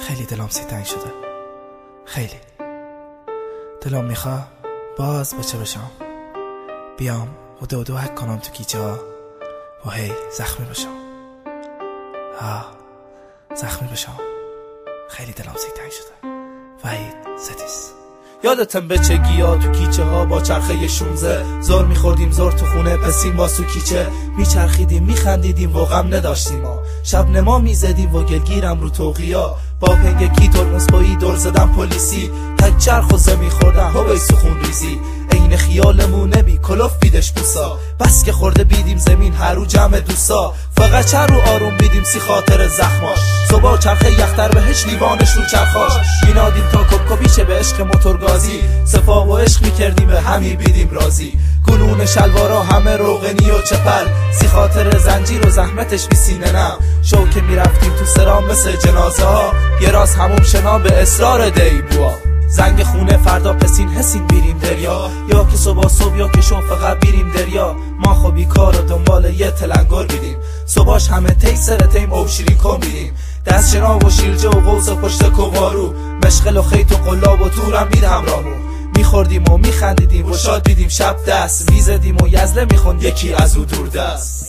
خیلی دلم سیتنگ شده، خیلی دلم میخواه باز بچه بشم، بیام و دو حک کنم تو کیچه ها و هی زخمی بشم، زخمی بشم. خیلی دلم سیتنگ شده. وحید ستیس. یادتم بچگیا تو کیچه ها با چرخه 16 زور میخوردیم، زور تو خونه پسیم باز تو کیچه میچرخیدیم، میخندیدیم و غم نداشتیم. شب نما میزدیم و گلگیرم رو توقیا، با پنگکی ترمز پایی دور زدم پلیسی، تک چرخ و زمین خوردم هوای سخون ریزی، این خیالمون نبی کلوف بیدش بوسا، بس که خورده بیدیم زمین هر رو جمع دوستا، فقط چر رو آروم بیدیم سی خاطر زخماش، صبح چرخه یختر بهش لیوانش رو چرخاش، بینادیم تا کبکبیشه به عشق موتورگازی، صفا و عشق میکردیم به همی بیدیم رازی، گلون شلوارا همه روغنی و چپل، سی خاطر زنجیر و زحمتش بی سینه نم، شو که میرفتیم تو سرام مثل جنازه ها، یه راست هموم شنا به اصرار دیبوا، زنگ خونه فردا پسین حسین بیریم دریا، یا که صبح یا که شو فقط بیریم دریا، ما خو بیکار و دنبال یه تلنگر بیدیم، صبحش همه تی سر تیم او شیرین کن بیدیم، دست شنا و شیرجه و قوس و پشت کوارو، مشغل و خیط و قلاب و تورم بید همراهمون، میخوردیم و میخندیدیم و شاد بیدیم، شب دست میزدیم و یزله میخوند یکی از او دور دست.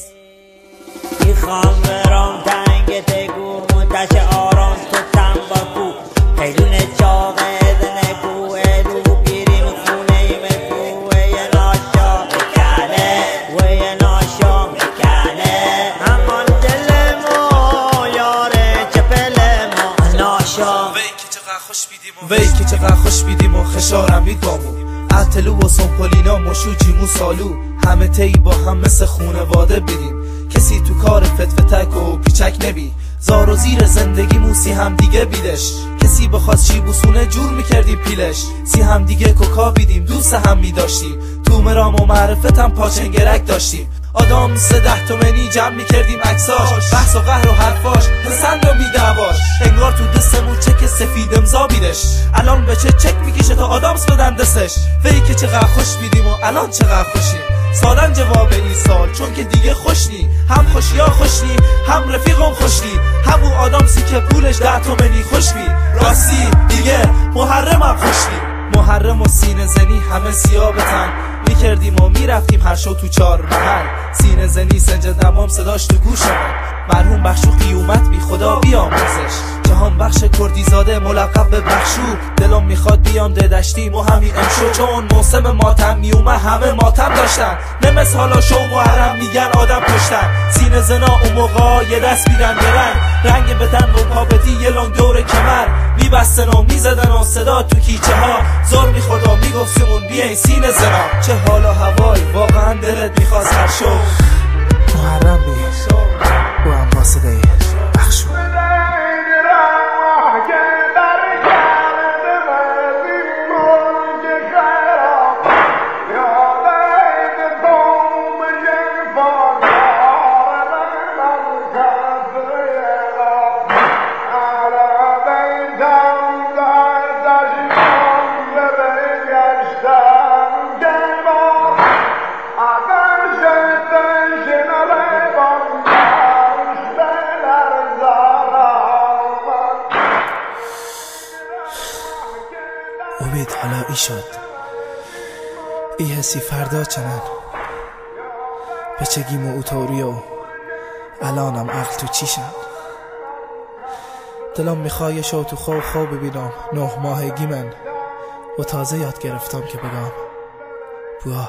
میخوام برام تنگ تگو منتش آرام تو تن با کو، خیلون چاقه زنه کوه دو بیریم خونه مکوه یه ناشا میکنه و یه ناشا میکنه، همان دل ما یاره چپل ما ناشا، وی که چقدر خوش بیدیم و خشارم بید بامو، اتلو و سنپولینا مشو جیمو سالو، همه تی با هم مثل خونواده بیدیم، کسی تو کار فتفتک و پیچک نبی، زار و زیر زندگی موسی هم دیگه بیدش، کسی بخواست چی بوسونه جور میکردی پیلش، سی هم دیگه کوکا بیدیم دوست هم میداشتیم، تو مرام و معرفت هم پاچنگرک داشتیم، آدم 13 تومنی جمع میکردیم عکساش، بحث و قهر و حرفاش پسند و میدواش، انگار تو دستمون چک سفید امضا بیدش، الان به چه چک میکشه تا آدامس بدن دستش، وی که چقدر خوش بیدیم و الان چقدر خوشیم، سالن جواب این سال چون که دیگه خوشنی، هم خوشیا خوشنی هم رفیقم خوشنی، همون آدامسی که پولش 10 تومنی خوش بی، راستی دیگه محرمم خوشنی، محرم و سینه زنی همه سیابتن، میکردیم و میرفتیم هر شو تو 4 محل، سینه زنی سنج دمام صداش تو گوش من، مرحوم بخشو قیومت بی خدا بیاموزش، جهان بخش کردی زاده ملقب به بخشو، دلم میخواد بیام دشتی مو همین امشو، چون موسم ماتم میومه همه ماتم داشتن، نمس حالا شو محرم میگن آدم کشتن، سینه زنا اون موقع یه دست بیدن برن، رنگ بدن و پاپتی یه لنگ دور کمر، میبستن و میزدن و صدا تو کیچه ها، زور میخورد و میگفتیمون بیاین سینه زنا، چه حال و هوای واقعا دلت میخواست هر شو محرم بی او هم واسده بخشو. امید حالا ای شد ای حسی فردا چنن بچگیم و اوتوری و الانم عقل تو چیشن، دلم میخوای شو تو خواب ببینم 9 ماهگی من و تازه یاد گرفتم که بگم بوا